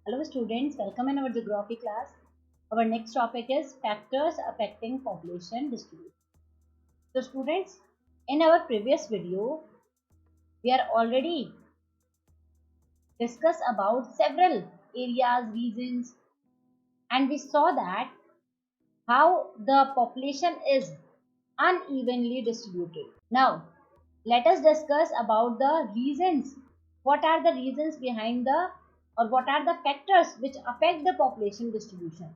Hello students, welcome in our geography class. Our next topic is factors affecting population distribution. So students, in our previous video, we are already discussed about several areas, regions, and we saw that how the population is unevenly distributed. Now, let us discuss about the reasons. What are the reasons behind or what are the factors which affect the population distribution?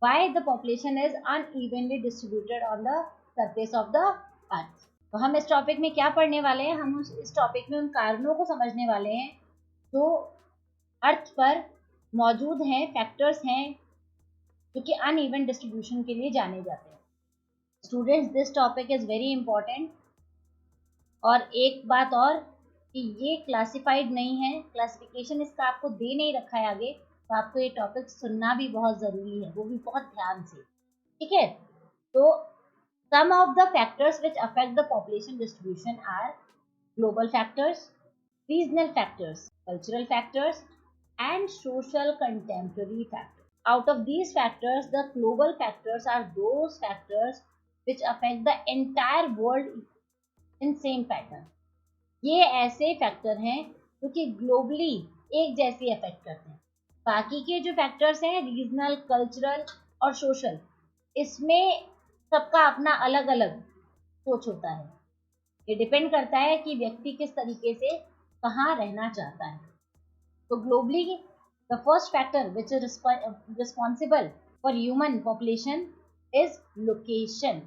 Why the population is unevenly distributed on the surface of the earth. तो हम इस topic में क्या पढ़ने वाले हैं, हम इस टॉपिक में उन कारणों को समझने वाले हैं जो अर्थ पर मौजूद हैं, फैक्टर्स हैं जो कि अनइवन डिस्ट्रीब्यूशन के लिए जाने जाते हैं. Students, this topic is very important. और एक बात और कि ये क्लासिफाइड नहीं है, क्लासिफिकेशन इसका आपको दे नहीं रखा है आगे, तो आपको ये टॉपिक सुनना भी बहुत ज़रूरी है, वो भी बहुत ध्यान से. ठीक है. तो sum of the factors which affect the population distribution are global factors, regional factors, cultural factors and social contemporary factors. Out of these factors, the global factors are those factors which affect the entire world in same pattern. ये ऐसे factor हैं जो कि globally एक जैसे affect करते हैं. बाकी के जो फैक्टर्स हैं रीजनल, कल्चरल और सोशल, इसमें सबका अपना अलग अलग सोच होता है. ये डिपेंड करता है कि व्यक्ति किस तरीके से कहाँ रहना चाहता है. तो globally the first factor which is responsible for human population is location.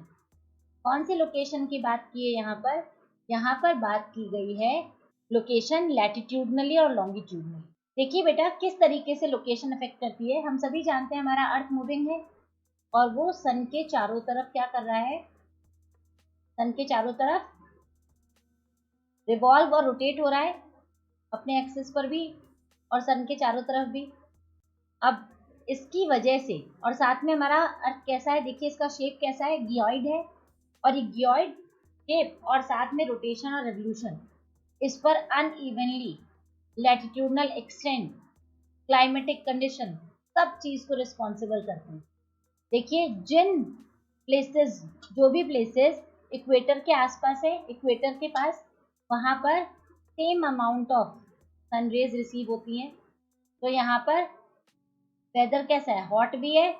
कौन सी लोकेशन की बात की है यहाँ पर? यहाँ पर बात की गई है लोकेशन लैटिट्यूडनली और लॉन्गिट्यूडनली. देखिए बेटा, किस तरीके से लोकेशन अफेक्ट करती है. हम सभी जानते हैं हमारा अर्थ मूविंग है और वो सन के चारों तरफ क्या कर रहा है, सन के चारों तरफ रिवॉल्व और रोटेट हो रहा है, अपने एक्सिस पर भी और सन के चारों तरफ भी. अब इसकी वजह से, और साथ में हमारा अर्थ कैसा है, देखिए इसका शेप कैसा है, गियोइड है. और ये गियोइड शेप और साथ में रोटेशन और रेवोल्यूशन इस पर unevenly latitudinal extend, climatic condition, सब चीज को रिस्पॉन्सिबल करते हैं. देखिए जिन प्लेसेस, जो भी प्लेसेस इक्वेटर के आसपास है, इक्वेटर के पास, वहां पर same amount of sun rays receive होती हैं. तो यहाँ पर वेदर कैसा है, हॉट भी है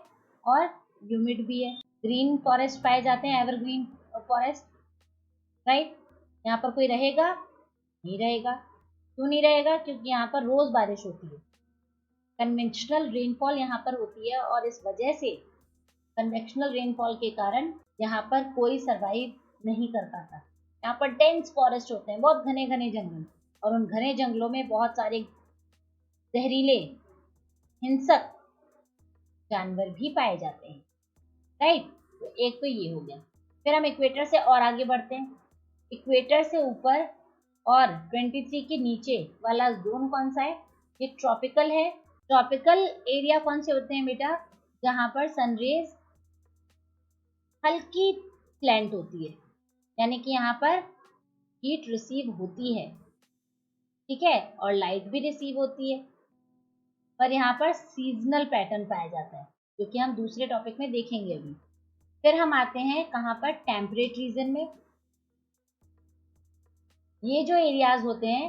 और ह्यूमिड भी है. ग्रीन फॉरेस्ट पाए जाते हैं, एवरग्रीन फॉरेस्ट, राइट. यहाँ पर कोई रहेगा नहीं रहेगा. क्यों नहीं रहेगा? क्योंकि यहाँ पर रोज बारिश होती है, कन्वेंशनल रेनफॉल यहाँ पर होती है, और इस वजह से कन्वेंशनल रेनफॉल के कारण यहाँ पर कोई सरवाइव नहीं कर पाता. यहाँ पर डेंस फॉरेस्ट होते हैं, बहुत घने घने जंगल, और उन घने जंगलों में बहुत सारे जहरीले हिंसक जानवर भी पाए जाते हैं, राइट. तो एक तो ये हो गया. फिर हम इक्वेटर से और आगे बढ़ते हैं. इक्वेटर से ऊपर और 23 के नीचे वाला जोन कौन सा है? ये ट्रॉपिकल है. ट्रॉपिकल एरिया कौन से होते हैं बेटा? जहां पर सनरेज हल्की स्लैंट होती है, यानी कि यहाँ पर हीट रिसीव होती है, ठीक है, और लाइट भी रिसीव होती है. पर यहाँ पर सीजनल पैटर्न पाया जाता है, जो कि हम दूसरे टॉपिक में देखेंगे अभी. फिर हम आते हैं कहाँ पर? टेम्परेट रीजन में. ये जो एरियाज होते हैं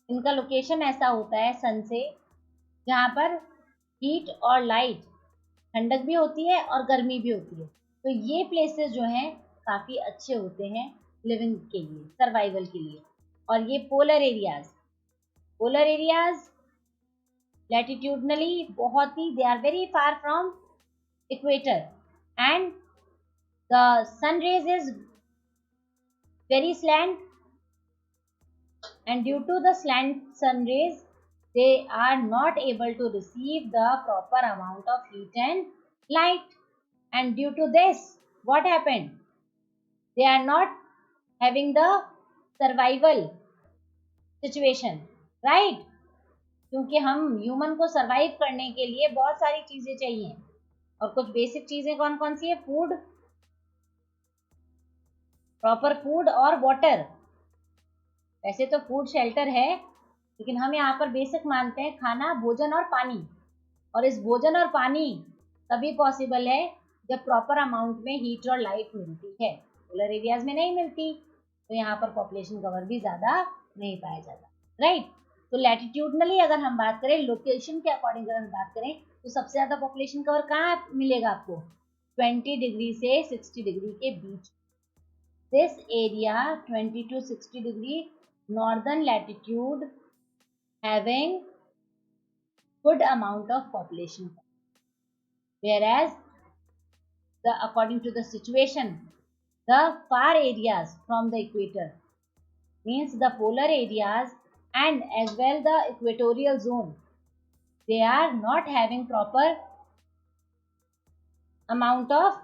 इनका लोकेशन ऐसा होता है सन से, जहाँ पर हीट और लाइट, ठंडक भी होती है और गर्मी भी होती है. तो ये प्लेसेस जो हैं काफ़ी अच्छे होते हैं लिविंग के लिए, सर्वाइवल के लिए. और ये पोलर एरियाज लैटिट्यूडनली बहुत ही, they are very far from equator, and the sun rays is very slant, and due to the slant sun rays they are not able to receive the proper amount of heat and light, and due to this what happened, they are not having the survival situation, right. क्योंकि हम human को survive करने के लिए बहुत सारी चीजें चाहिए, और कुछ बेसिक चीजें कौन कौन सी है? फूड, प्रॉपर फूड और वाटर. वैसे तो फूड शेल्टर है, लेकिन हम यहाँ पर बेसिक मानते हैं खाना, भोजन और पानी। और इस भोजन और पानी तभी पॉसिबल है जब प्रॉपर अमाउंट में हीट और लाइट मिलती है। पोलर एरियाज में नहीं मिलती, तो यहाँ पर पॉपुलेशन कवर भी ज़्यादा नहीं पाया जाता, राइट। तो लैटिट्यूडनली अगर हम बात करें, लोकेशन के अकॉर्डिंग अगर हम बात करें, तो सबसे ज़्यादा पॉपुलेशन कवर कहाँ मिलेगा आपको? 20 डिग्री से 60 डिग्री के बीच। This area 20 to 60 degree northern latitude having good amount of population, whereas according to the situation, the far areas from the equator, means the polar areas and as well the equatorial zone, they are not having proper amount of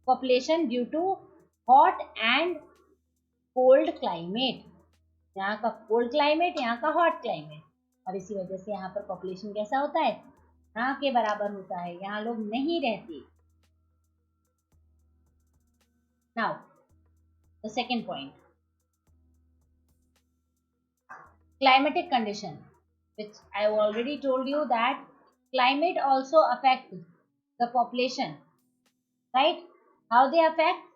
population due to hot and cold climate. यहाँ का cold climate, यहाँ का hot climate, और इसी वजह से यहाँ पर पॉपुलेशन कैसा होता है? यहाँ के बराबर होता है, यहाँ लोग नहीं रहते। Now the second point, climatic condition, which I have already told you that climate also affect the population, right? How they affect?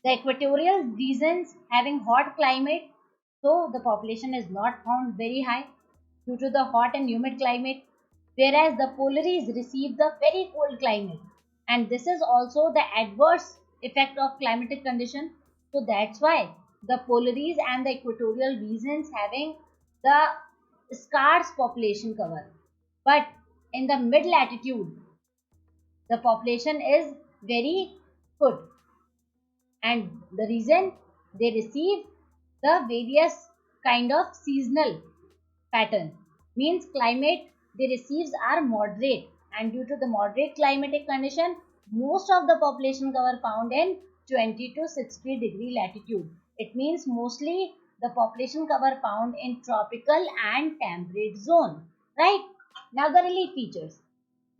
The equatorial regions having hot climate, so the population is not found very high due to the hot and humid climate, whereas the polaries receive the very cold climate, and this is also the adverse effect of climatic condition. So that's why the polaries and the equatorial regions having the scarce population cover, but in the mid latitude the population is very good, and the reason they receive the various kind of seasonal pattern, means climate they receives are moderate, and due to the moderate climatic condition, most of the population cover found in 20 to 60 degree latitude. It means mostly the population cover found in tropical and temperate zone, right? Now the relief features.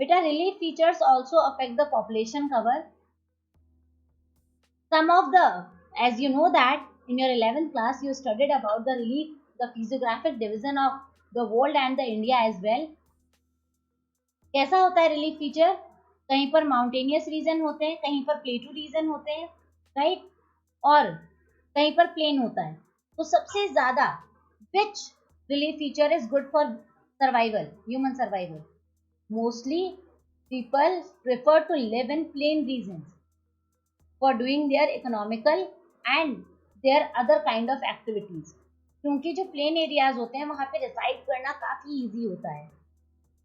Beta, relief features also affect the population cover. Some of the, as you know that in your 11th class you studied about the relief, the physiographic division of the world and the India as well. कैसा होता है relief feature? कहीं पर mountainous region होते हैं, कहीं पर प्लेटू reason होते हैं, राइट, और कहीं पर प्लेन होता है। तो सबसे ज्यादा which relief feature is good for survival, human survival? Mostly people prefer to live in plain regions for doing their economical and their other kind of activities, क्योंकि जो प्लेन एरियाज होते हैं वहां पे रिसाइड करना काफी इजी होता है,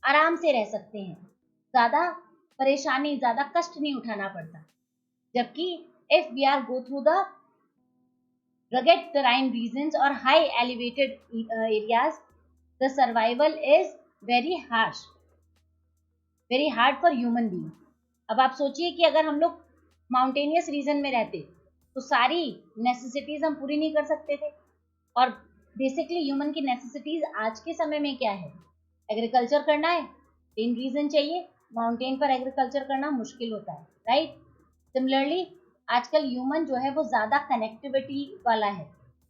आराम से रह सकते हैं, ज्यादा परेशानी, ज्यादा कष्ट नहीं उठाना पड़ता। जबकि if we are go through the rugged terrain regions or high elevated areas, the survival is very harsh, very hard for human being. अब आप सोचिए कि अगर हम लोग माउंटेनियस रीजन में रहते तो सारी नेसेसिटीज हम पूरी नहीं कर सकते थे, और बेसिकली ह्यूमन की नेसेसिटीज आज के समय में क्या है? एग्रीकल्चर करना है, प्लेन रीजन चाहिए, माउंटेन पर एग्रीकल्चर करना मुश्किल होता है, राइट। सिमिलरली आजकल ह्यूमन जो है वो ज़्यादा कनेक्टिविटी वाला है,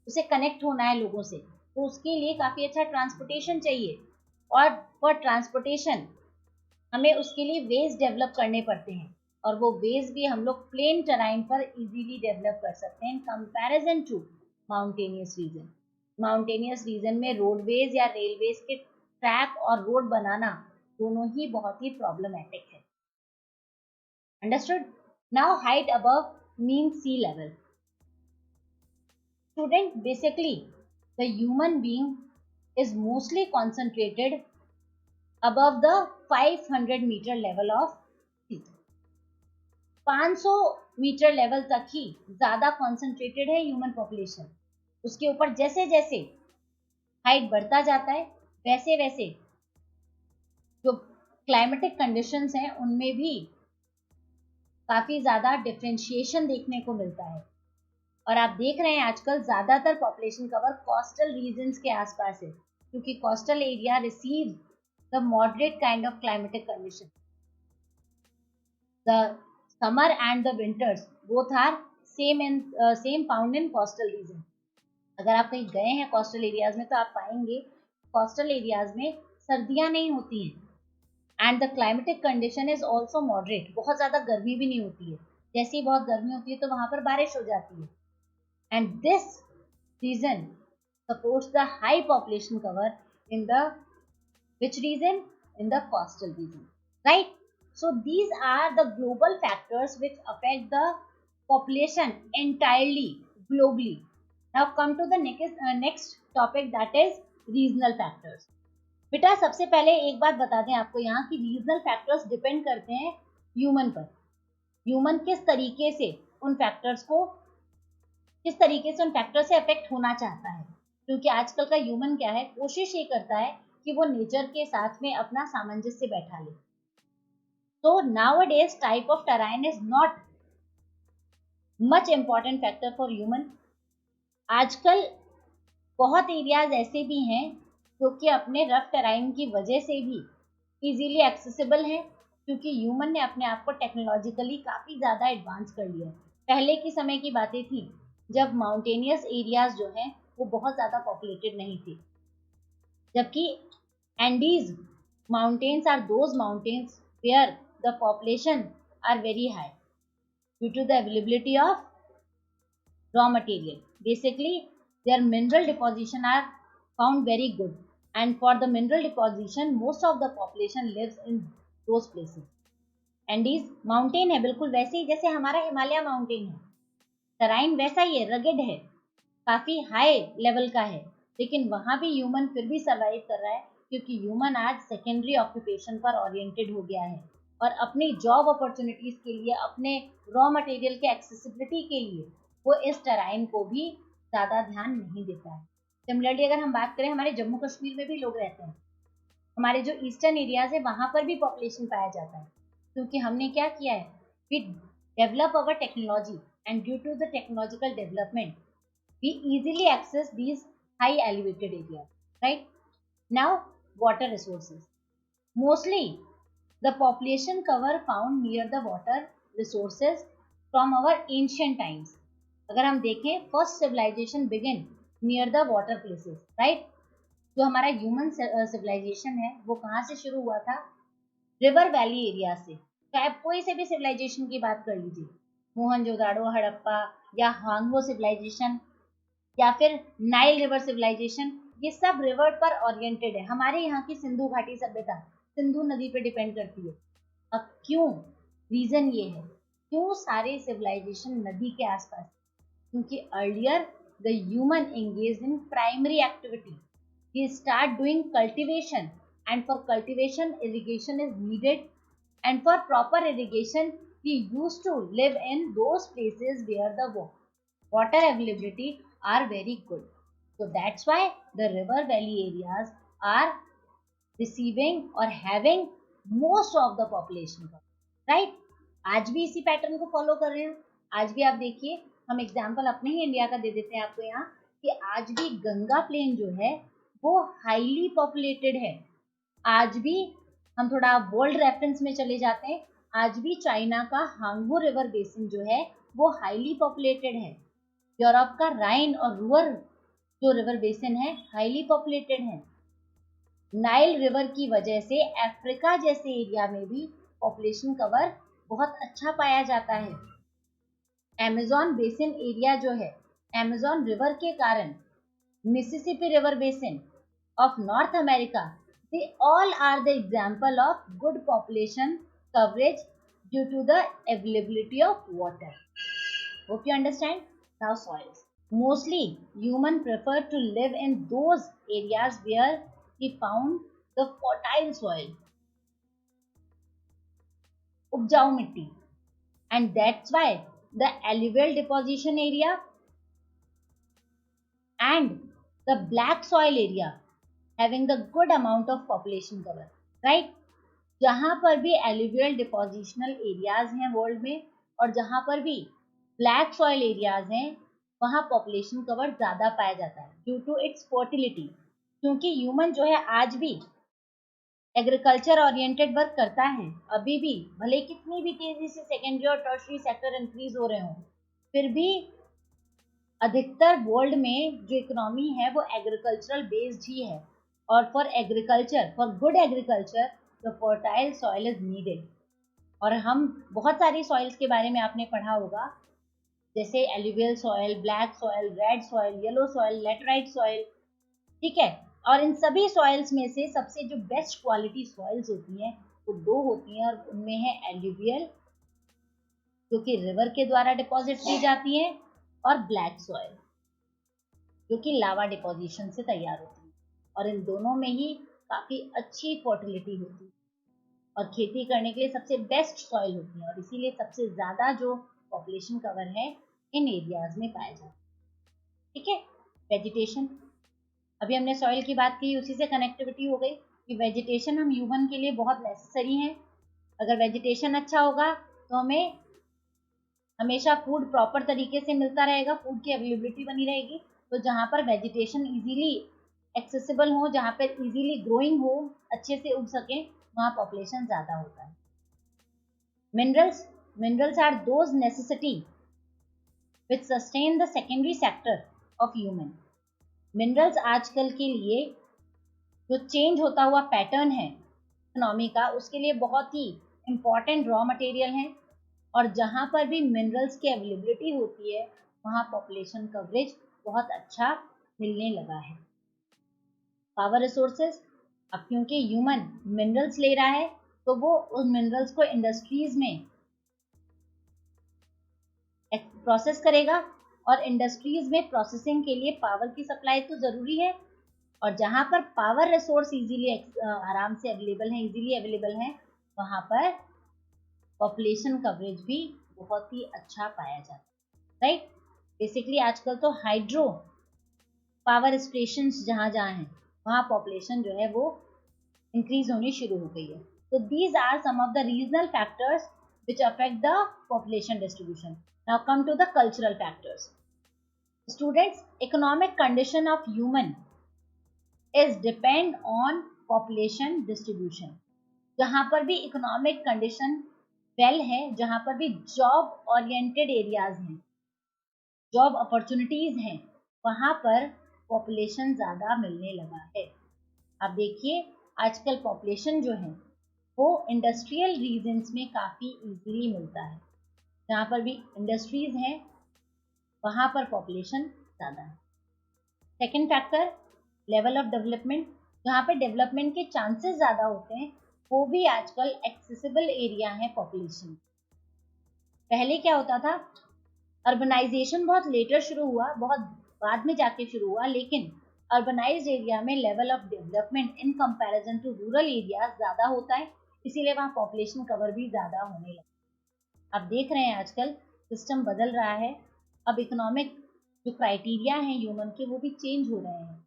उसे कनेक्ट होना है लोगों से, तो उसके लिए काफ़ी अच्छा ट्रांसपोर्टेशन चाहिए, और फॉर ट्रांसपोर्टेशन हमें उसके लिए वेज डेवलप करने पड़ते हैं, और वो वेज भी हम लोग प्लेन टेराइन पर इजीली डेवलप कर सकते हैं in comparison to mountainous region. Mountainous region में रोडवेज या रेलवेज के ट्रैक और रोड बनाना दोनों ही बहुत ही प्रॉब्लमेटिक है। Understood? Now height above mean sea level. Student, basically the human being is mostly concentrated above the 500 meter level of sea. 500 metre level तक ही ज्यादा कॉन्सेंट्रेटेड है ह्यूमन पॉपुलेशन। उसके ऊपर जैसे जैसे हाइट बढ़ता जाता है वैसे वैसे जो क्लाइमेटिक कंडीशंस हैं उनमें भी काफी ज्यादा डिफरेंशिएशन देखने को मिलता है, और आप देख रहे हैं आजकल ज्यादातर पॉपुलेशन कवर कोस्टल रीजन्स के आसपास है, क्योंकि coastal area receive the moderate kind of climatic condition. The summer and the winters both are same found in coastal region. अगर आप कहीं गए हैं कोस्टल एरियाज में तो आप पाएंगे कोस्टल एरियाज में सर्दियां नहीं होती हैं and the climatic condition is also moderate, बहुत ज़्यादा गर्मी भी नहीं होती है, जैसे ही बहुत गर्मी होती है तो वहाँ पर बारिश हो जाती है and this region supports the high population cover in the which region? In the coastal region, right? So these are the global factors which affect the population entirely globally. Now come to the next topic, that is regional factors. बेटा सबसे पहले एक बात बता दें आपको यहाँ कि रीजनल फैक्टर्स डिपेंड करते हैं ह्यूमन पर। ह्यूमन किस तरीके से उन फैक्टर्स को किस तरीके से उन फैक्टर से अफेक्ट होना चाहता है, क्योंकि आजकल का ह्यूमन क्या है, कोशिश ये करता है कि वो नेचर के साथ में अपना सामंजस्य बैठा ले। तो nowadays type of terrain is not much important factor for human. आजकल बहुत एरियाज ऐसे भी हैं जो कि अपने रफ टेराइन की वजह से भी इजीली एक्सेसिबल हैं, क्योंकि ह्यूमन ने अपने आप को टेक्नोलॉजिकली काफ़ी ज़्यादा एडवांस कर लिया है। पहले की समय की बातें थी जब माउंटेनियस एरियाज जो हैं वो बहुत ज़्यादा पॉपुलेटेड नहीं थे, जबकि Andes mountains are those mountains where the population are very high due to the availability of raw material. Basically, their mineral deposition are found very good, and for the mineral deposition, most of the population lives in those places. Andes mountain है बिल्कुल वैसे ही जैसे हमारा Himalaya mountain है, टराइन वैसा ही है, rugged है, काफी हाई लेवल का है, लेकिन वहां भी ह्यूमन फिर भी सर्वाइव कर रहा है, क्योंकि ह्यूमन आज सेकेंडरी ऑक्यूपेशन पर ओरिएंटेड हो गया है और अपनी जॉब अपॉर्चुनिटीज के लिए, अपने रॉ मटेरियल के एक्सेसिबिलिटी के लिए वो इस टराइन को भी ज़्यादा ध्यान नहीं देता है। सिमिलरली अगर हम बात करें, हमारे जम्मू कश्मीर में भी लोग रहते हैं, हमारे जो ईस्टर्न एरियाज है वहाँ पर भी पॉपुलेशन पाया जाता है, क्योंकि हमने क्या किया है, we develop our technology and due to the technological development we easily access these high elevated area, right? Now water resources, mostly the population cover found near the water resources from our ancient times. अगर हम देखें, first civilisation begin near the water places, right? जो हमारा human civilisation है वो कहाँ से शुरू हुआ था? रिवर वैली एरिया से। चाहे आप कोई से भी सिविलाइजेशन की बात कर लीजिए, मोहनजोदाड़ो, हड़प्पा या हांगवो सिविलाइजेशन या फिर नाइल रिवर सिविलाइजेशन, ये सब रिवर पर ओरिएंटेड है। हमारे यहाँ की सिंधु घाटी सभ्यता सिंधु नदी पर डिपेंड करती है। अब क्यों? रीजन ये है क्यों सारे सिविलाइजेशन नदी के आसपास, क्योंकि earlier the human engaged in primary activity. He start doing cultivation, and for cultivation irrigation is needed, and for proper irrigation he used to live in those places where the water availability are very good. So that's why the river valley areas are receiving or having most of the population, right? आज भी इसी pattern को follow कर रहे हैं। आज भी आप देखिए, हम एग्जाम्पल अपने ही इंडिया का दे देते हैं आपको यहाँ, कि आज भी गंगा प्लेन जो है वो हाईली पॉपुलेटेड है। आज भी हम थोड़ा वर्ल्ड रेफरेंस में चले जाते हैं, आज भी चाइना का हांगबो रिवर बेसिन जो है वो हाईली पॉपुलेटेड है। यूरोप का राइन और रुअर जो रिवर बेसिन है हाईली पॉपुलेटेड है। नाइल रिवर की वजह से अफ्रीका जैसे एरिया में भी पॉपुलेशन कवर बहुत अच्छा पाया जाता है। अमेज़न बेसिन एरिया जो है, अमेज़न रिवर के कारण, Mississippi river basin of North America, they all are the example of good population coverage due to the availability of water. Hope you understand. Now soils, mostly human prefer to live in those areas where he found the fertile soil, उपजाऊ मिट्टी, and that's why the alluvial deposition area and the black soil area having the good amount of population cover, right? जहां पर भी alluvial depositional areas हैं world में और जहां पर भी black soil areas हैं वहां population cover ज्यादा पाया जाता है due to its fertility, क्योंकि ह्यूमन जो है आज भी एग्रीकल्चर ओरिएंटेड वर्क करता है। अभी भी भले कितनी भी तेजी से सेकेंडरी और टर्शरी सेक्टर इंक्रीज हो रहे हों, फिर भी अधिकतर वर्ल्ड में जो इकोनॉमी है वो एग्रीकल्चरल बेस्ड ही है, और for agriculture, for good agriculture, the fertile soil is needed. और हम बहुत सारी सॉइल्स के बारे में आपने पढ़ा होगा, जैसे alluvial soil, black soil, red soil, yellow soil, laterite soil, ठीक है। और इन सभी सॉइल्स में से सबसे जो बेस्ट क्वालिटी सॉइल्स होती हैं वो दो होती हैं, और उनमें है एलुवियल, जो कि रिवर के द्वारा डिपॉजिट की जाती हैं, और ब्लैक सॉइल, जो कि लावा डिपोजिशन से तैयार होती है। और इन दोनों में ही काफी अच्छी फर्टिलिटी होती है और खेती करने के लिए सबसे बेस्ट सॉइल होती है, और इसीलिए सबसे ज्यादा जो पॉपुलेशन कवर है इन एरियाज में पाया जाता है, ठीक है। वेजिटेशन, अभी हमने सॉइल की बात की, उसी से कनेक्टिविटी हो गई कि वेजिटेशन हम ह्यूमन के लिए बहुत नेसेसरी है। अगर वेजिटेशन अच्छा होगा तो हमें हमेशा फूड प्रॉपर तरीके से मिलता रहेगा, फूड की अवेलेबिलिटी बनी रहेगी। तो जहाँ पर वेजिटेशन इजीली एक्सेसिबल हो, जहाँ पर इजीली ग्रोइंग हो, अच्छे से उग सके, वहाँ पॉपुलेशन ज़्यादा होता है। Minerals, minerals are those necessity which sustain the secondary sector of human. Minerals आजकल के लिए जो चेंज होता हुआ पैटर्न है इकोनॉमी का, उसके लिए बहुत ही इम्पॉर्टेंट रॉ मटेरियल हैं, और जहाँ पर भी मिनरल्स की अवेलेबिलिटी होती है वहाँ पॉपुलेशन कवरेज बहुत अच्छा मिलने लगा है। पावर रिसोर्सेज, अब क्योंकि ह्यूमन मिनरल्स ले रहा है तो वो उन मिनरल्स को इंडस्ट्रीज में प्रोसेस करेगा, और इंडस्ट्रीज में प्रोसेसिंग के लिए पावर की सप्लाई तो ज़रूरी है। और जहाँ पर पावर रिसोर्स इजीली आराम से अवेलेबल है, इजीली अवेलेबल है, वहाँ पर पॉपुलेशन कवरेज भी बहुत ही अच्छा पाया जाता है, राइट। बेसिकली आजकल तो हाइड्रो पावर स्टेशन जहाँ जहाँ हैं वहाँ पॉपुलेशन जो है वो इंक्रीज होनी शुरू हो गई है। तो these are some of the regional factors which affect the population distribution. Now come to the cultural factors. Students, economic condition of human is depend on population distribution. जहाँ पर भी इकोनॉमिक कंडीशन वेल है, जहाँ पर भी job oriented areas हैं, job opportunities हैं, वहाँ पर पॉपुलेशन ज़्यादा मिलने लगा है। अब देखिए आजकल पॉपुलेशन जो है वो इंडस्ट्रियल रीजन्स में काफ़ी इजीली मिलता है, जहाँ पर भी इंडस्ट्रीज हैं वहाँ पर पॉपुलेशन ज़्यादा है। Second factor, level of development, जहाँ पे डेवलपमेंट के चांसेस ज़्यादा होते हैं वो भी आजकल एक्सेसिबल एरिया है पॉपुलेशन। पहले क्या होता था, अर्बनाइजेशन बहुत लेटर शुरू हुआ, बहुत बाद में जाके शुरू हुआ, लेकिन अर्बनाइज्ड एरिया में level of development in comparison to rural area ज़्यादा होता है, इसीलिए वहाँ पॉपुलेशन कवर भी ज़्यादा होने लगा। अब देख रहे हैं आजकल सिस्टम बदल रहा है, अब इकोनॉमिक जो क्राइटेरिया हैं ह्यूमन के वो भी चेंज हो रहे हैं।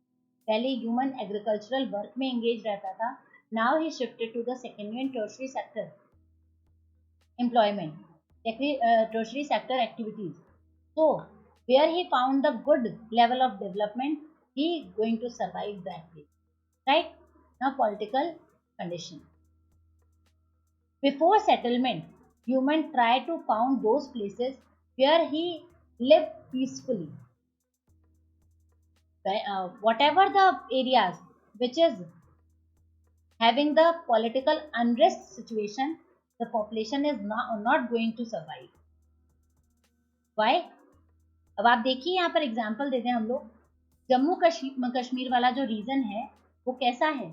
पहले ह्यूमन एग्रीकल्चरल वर्क में एंगेज रहता था, now he shifted to the secondary and tertiary sector employment, tertiary sector activities. So where he found the good level of development, he going to survive that way, right? Now political condition. Before settlement, human try to found those places where he lived peacefully. Whatever the areas which is having the political unrest situation, the population is not going to survive. Why? अब आप देखिए यहाँ पर example देते हैं हम लोग, जम्मू कश्मीर वाला जो रीजन है वो कैसा है,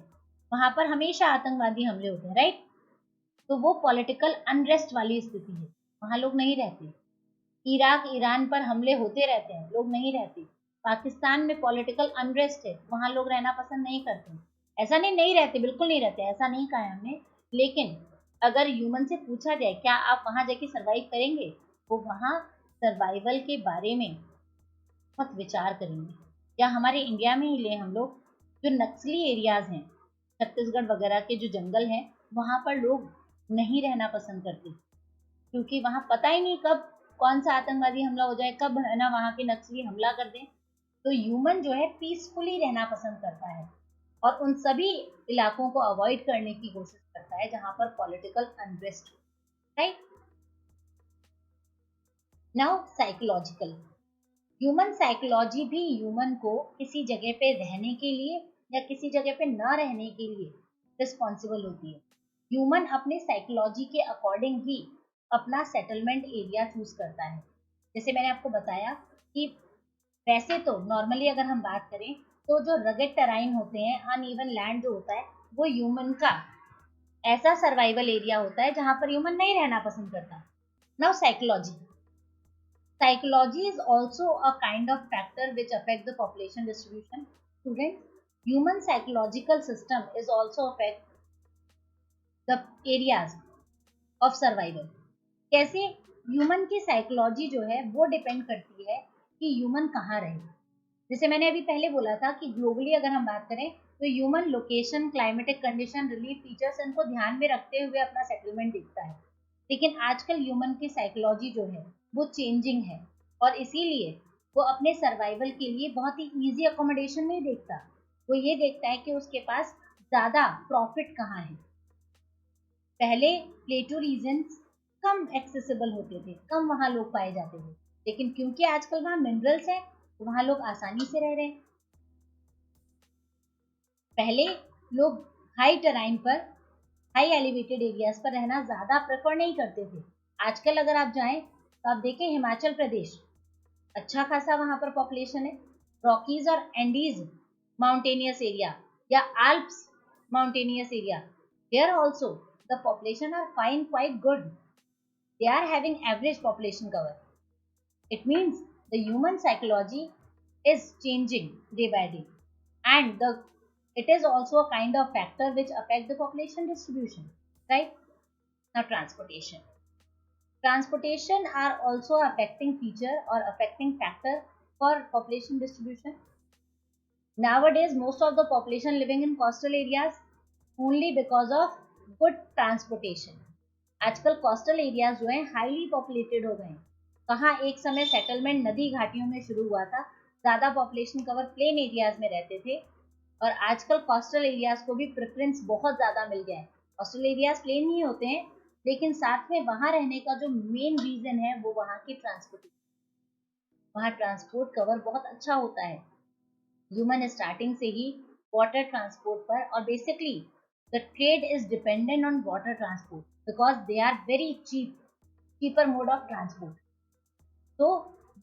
वहां पर हमेशा आतंकवादी हमले होते हैं, राइट। तो वो पॉलिटिकल अनरेस्ट वाली स्थिति है, वहां लोग नहीं रहते। इराक ईरान पर हमले होते रहते हैं, लोग नहीं रहते। पाकिस्तान में पॉलिटिकल अनरेस्ट है, वहां लोग रहना पसंद नहीं करते। ऐसा नहीं रहते, बिल्कुल नहीं रहते, ऐसा नहीं कहा है हमने, लेकिन अगर ह्यूमन से पूछा जाए क्या आप वहां जाके सर्वाइव करेंगे, वो वहां सर्वाइवल के बारे में बहुत विचार करेंगे। या हमारे इंडिया में ही ले हम लोग, जो नक्सली एरियाज हैं, छत्तीसगढ़ वगैरह के जो जंगल हैं, वहाँ पर लोग नहीं रहना पसंद करते, क्योंकि वहाँ पता ही नहीं कब कौन सा आतंकवादी हमला हो जाए, कब है ना वहाँ के नक्सली हमला कर दें। तो ह्यूमन जो है पीसफुली रहना पसंद करता है और उन सभी इलाकों को अवॉइड करने की कोशिश करता है जहाँ पर पॉलिटिकल अनरेस्ट हो, right. Now psychological, human psychology भी ह्यूमन को किसी जगह पे रहने के लिए या किसी जगह पे न रहने के लिए रिस्पॉन्सिबल होती है। ह्यूमन अपने साइकोलॉजी के अकॉर्डिंग ही अपना सेटलमेंट एरिया चूज करता है। जैसे मैंने आपको बताया कि वैसे तो नॉर्मली अगर हम बात करें तो जो रगेड टेराइन होते हैं, अनइवन लैंड जो होता है, वो ह्यूमन का ऐसा सर्वाइवल एरिया होता है जहां पर ह्यूमन नहीं रहना पसंद करता। Now psychology, psychology is also a kind of factor which affect the population distribution. Students, human psychological system is also affect the areas of survival. कैसे? ह्यूमन की साइकोलॉजी जो है वो डिपेंड करती है कि ह्यूमन कहाँ रहे। जैसे मैंने अभी पहले बोला था कि ग्लोबली अगर हम बात करें तो human location, climatic condition, relief features इनको ध्यान में रखते हुए अपना सेटलमेंट देखता है। लेकिन आजकल ह्यूमन की साइकोलॉजी जो है वो चेंजिंग है और इसीलिए वो अपने सर्वाइवल के लिए बहुत ही इजी अकोमोडेशन नहीं देखता। वो ये देखता है कि उसके पास ज़्यादा प्रॉफिट कहाँ है। पहले प्लेटो रीजन्स कम एक्सेसिबल होते थे, कम वहाँ लोग पाए जाते थे, लेकिन क्योंकि आजकल वहाँ मिनरल्स हैं तो वहाँ लोग आसानी से रह रहे हैं। पहले लोग हाई टेराइन पर, हाई एलिवेटेड एरियाज पर रहना ज़्यादा प्रेफर नहीं करते थे। आजकल अगर आप जाएं तो आप देखें हिमाचल प्रदेश, अच्छा खासा वहाँ पर पॉपुलेशन है। रॉकीज और एंडीज माउंटेनियस एरिया या Alps mountainous area, there also the population are fine quite good. They are having average population cover. It means the human psychology is changing day by day, and it is also a kind of factor which affect the population distribution. Right? Now transportation. Transportation are also affecting feature or affecting factor for population distribution. Nowadays, most of the population living in coastal areas only because of good transportation. आजकल coastal areas जो हैं highly populated हो गए हैं। कहाँ एक समय settlement नदी घाटियों में शुरू हुआ था, ज़्यादा पॉपुलेशन कवर प्लेन एरियाज में रहते थे, और आजकल कोस्टल एरियाज को भी प्रेफरेंस बहुत ज़्यादा मिल गया है। कोस्टल एरियाज प्लेन ही होते हैं, लेकिन साथ में वहाँ रहने का जो मेन रीज़न है वो वहाँ की ट्रांसपोर्टेशन, वहाँ ट्रांसपोर्ट कवर बहुत अच्छा होता है। ह्यूमन स्टार्टिंग से ही वाटर ट्रांसपोर्ट पर, और basically the trade is dependent on water transport because they are very cheaper mode of transport. So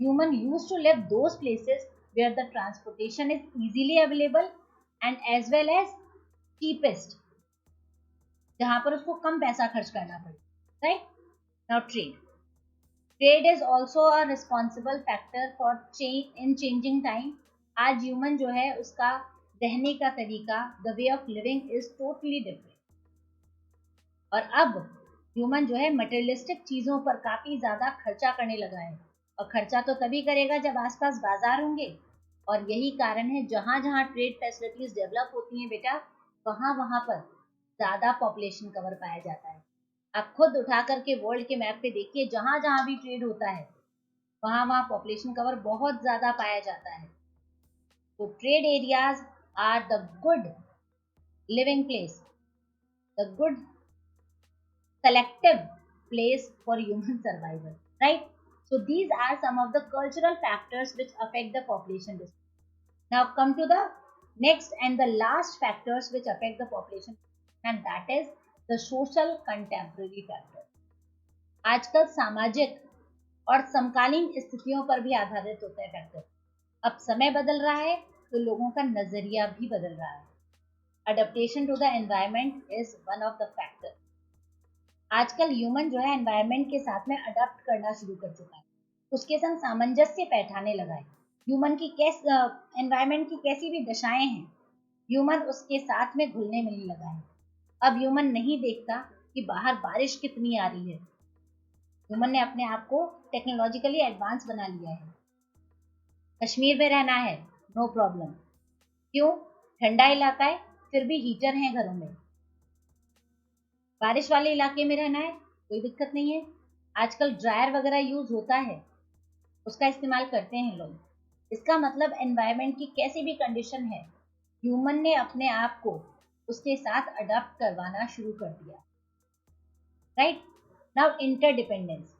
human used to live those places where the transportation is easily available and as well as cheapest, जहाँ पर उसको कम पैसा खर्च करना पड़े। Right? Now trade is also a responsible factor for change in changing time. आज human जो है उसका रहने का तरीका, the way of living is totally different. और अब ह्यूमन जो है मटेरियलिस्टिक चीज़ों पर काफ़ी ज़्यादा खर्चा करने लगा है, और खर्चा तो तभी करेगा जब आसपास बाजार होंगे। और यही कारण है जहाँ जहाँ ट्रेड फैसिलिटीज़ डेवलप होती हैं बेटा, वहाँ वहाँ पर ज़्यादा पॉपुलेशन कवर पाया जाता है। आप खुद उठा करके वर्ल्ड के मैप पे देखिए, जहाँ जहाँ भी ट्रेड होता है वहाँ वहाँ पॉपुलेशन कवर बहुत ज़्यादा पाया जाता है। तो trade areas are the good living place, the good collective place for human survival, right? So these are some of the cultural factors which affect the population distribution. Now come to the next and the last factors which affect the population, and that is the social contemporary factor. आजकल सामाजिक और समकालीन स्थितियों पर भी आधारित होता है फैक्टर। अब समय बदल रहा है तो लोगों का नजरिया भी बदल रहा है। Adaptation to the environment is one of the factor. आजकल ह्यूमन जो है एनवायरनमेंट के साथ में अडॉप्ट करना शुरू कर चुका है, उसके संग सामंजस्य बैठाने लगा है। ह्यूमन की एनवायरनमेंट की कैसी भी दशाएं हैं, ह्यूमन उसके साथ में घुलने मिलने लगा है। अब ह्यूमन नहीं देखता कि बाहर बारिश कितनी आ रही है, ह्यूमन ने अपने आप को टेक्नोलॉजिकली एडवांस बना लिया है। कश्मीर में रहना है, नो प्रॉब्लम। क्यों? ठंडा इलाका है, फिर भी हीटर हैं घरों में। बारिश वाले इलाके में रहना है, कोई दिक्कत नहीं है, आजकल ड्रायर वगैरह यूज होता है, उसका इस्तेमाल करते हैं लोग। इसका मतलब एनवायरनमेंट की कैसी भी कंडीशन है, ह्यूमन ने अपने आप को उसके साथ अडॉप्ट करवाना शुरू कर दिया। Right? Now interdependence.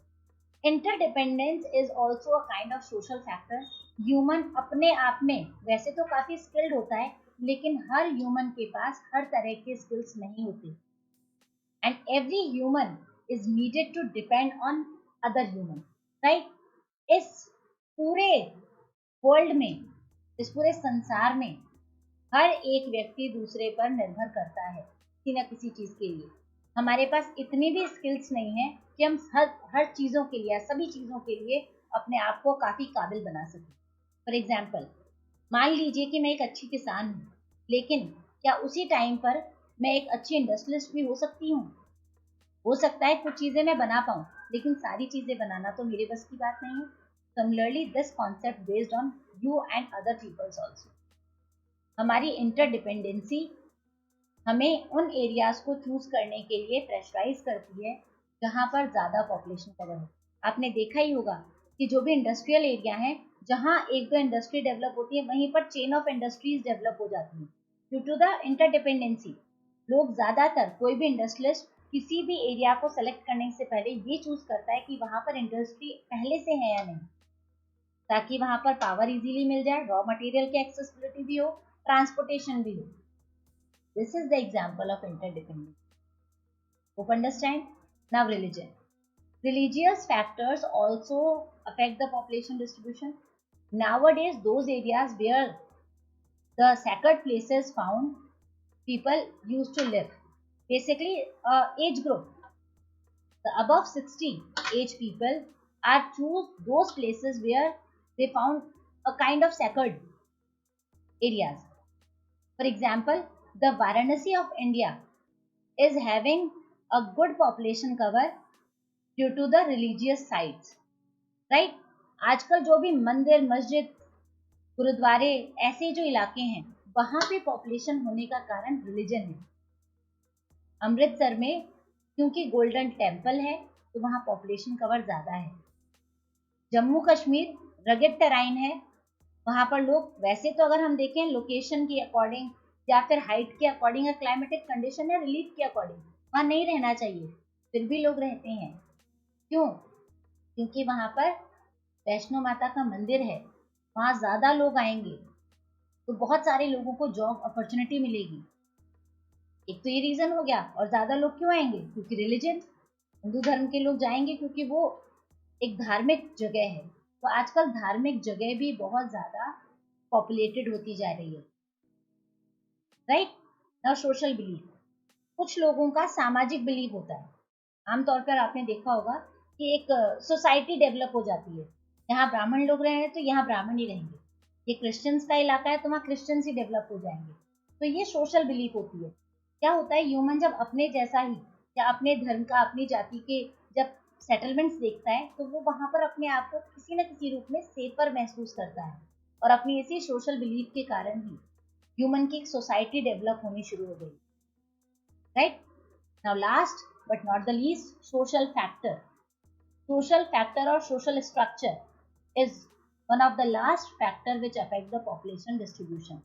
Interdependence is also a kind of social factor. Human अपने आप में वैसे तो काफी स्किल्ड होता है, लेकिन हर ह्यूमन के पास हर तरह के स्किल्स नहीं होते, and every human is needed to depend on other human, right? इस पूरे वर्ल्ड में, इस पूरे संसार में हर एक व्यक्ति दूसरे पर निर्भर करता है किसी न किसी चीज के लिए। हमारे पास इतनी भी स्किल्स नहीं है कि हम हर चीजों के लिए, सभी चीजों के लिए अपने आप को काफी काबिल बना सकें। फॉर एग्जाम्पल, मान लीजिए कि मैं एक अच्छी किसान हूँ, लेकिन क्या उसी टाइम पर मैं एक अच्छी इंडस्ट्रियलिस्ट भी हो सकती हूँ? हो सकता है कुछ चीजें मैं बना पाऊँ, लेकिन सारी चीजें बनाना तो मेरे बस की बात नहीं है। Similarly this concept based on you and other peoples also. हमारी इंटरडिपेंडेंसी हमें उन एरियाज को चूज करने के लिए प्रेशराइज करती है जहाँ पर ज़्यादा पॉपुलेशन कवर हो। आपने देखा ही होगा कि जो भी इंडस्ट्रियल एरिया है, जहाँ एक दो इंडस्ट्री डेवलप होती है, वहीं पर चेन ऑफ इंडस्ट्रीज डेवलप हो जाती है ड्यू टू द इंटरडिपेंडेंसी। लोग ज़्यादातर, कोई भी इंडस्ट्रियलिस्ट किसी भी एरिया को सेलेक्ट करने से पहले ये चूज करता है कि वहाँ पर इंडस्ट्री पहले से है या नहीं, ताकि वहाँ पर पावर इजीली मिल जाए, रॉ मटेरियल की एक्सेसिबिलिटी भी हो, ट्रांसपोर्टेशन भी हो। This is the example of interdependence. Hope understand? Now religion. Religious factors also affect the population distribution. Nowadays, those areas where the sacred places found, people used to live. Basically, age group. The above 60 age people are choose those places where they found a kind of sacred areas. For example, the Varanasi of India is having a good population cover due to the religious sites, right? आजकल जो भी मंदिर, मस्जिद, गुरुद्वारे, ऐसे जो इलाके हैं, वहां पे पॉपुलेशन होने का कारण रिलीजन है। अमृतसर में क्योंकि गोल्डन टेम्पल है, तो वहाँ पॉपुलेशन कवर ज़्यादा है। जम्मू कश्मीर रगेड टेराइन है, वहाँ पर लोग, वैसे तो अगर हम देखें लोकेशन के अकॉर्डिंग या फिर हाइट के अकॉर्डिंग या क्लाइमेटिक कंडीशन या रिलीफ के अकॉर्डिंग वहाँ नहीं रहना चाहिए, फिर भी लोग रहते हैं। क्यों? क्योंकि वहाँ पर वैष्णो माता का मंदिर है, वहाँ ज़्यादा लोग आएंगे तो बहुत सारे लोगों को जॉब अपॉर्चुनिटी मिलेगी। एक तो ये रीज़न हो गया। और ज़्यादा लोग क्यों आएंगे? क्योंकि रिलीजन, हिंदू धर्म के लोग जाएंगे क्योंकि वो एक धार्मिक जगह है। तो आजकल धार्मिक जगह भी बहुत ज़्यादा पॉपुलेटेड होती जा रही है, राइट? Now social belief. कुछ लोगों का सामाजिक बिलीफ होता है। आमतौर पर आपने देखा होगा कि एक सोसाइटी डेवलप हो जाती है, यहाँ ब्राह्मण लोग रहे हैं तो यहाँ ब्राह्मण ही रहेंगे, ये क्रिश्चियंस का इलाका है तो वहाँ क्रिश्चियंस ही डेवलप हो जाएंगे। तो ये सोशल बिलीफ होती है। क्या होता है, ह्यूमन जब अपने जैसा ही या अपने धर्म का, अपनी जाति के जब सेटलमेंट्स देखता है, तो वो वहाँ पर अपने आप को किसी न किसी रूप में सेफर महसूस करता है। और अपनी इसी सोशल बिलीफ के कारण ही ह्यूमन की एक सोसाइटी डेवलप होनी शुरू हो गई, right? Now last but not the least, social factor. Social factor or social structure is one of the last factor which affect the population distribution.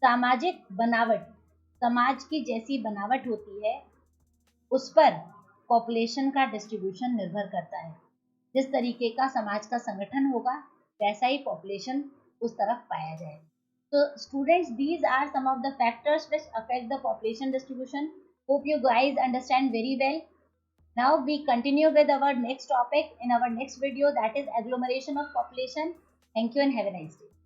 सामाजिक बनावट, समाज की जैसी बनावट होती है उस पर पॉपुलेशन का डिस्ट्रीब्यूशन निर्भर करता है। जिस तरीके का समाज का संगठन होगा वैसा ही पॉपुलेशन उस तरफ पाया जाएगा। So students, these are some of the factors which affect the population distribution. Hope you guys understand very well. Now we continue with our next topic in our next video, that is agglomeration of population. Thank you and have a nice day.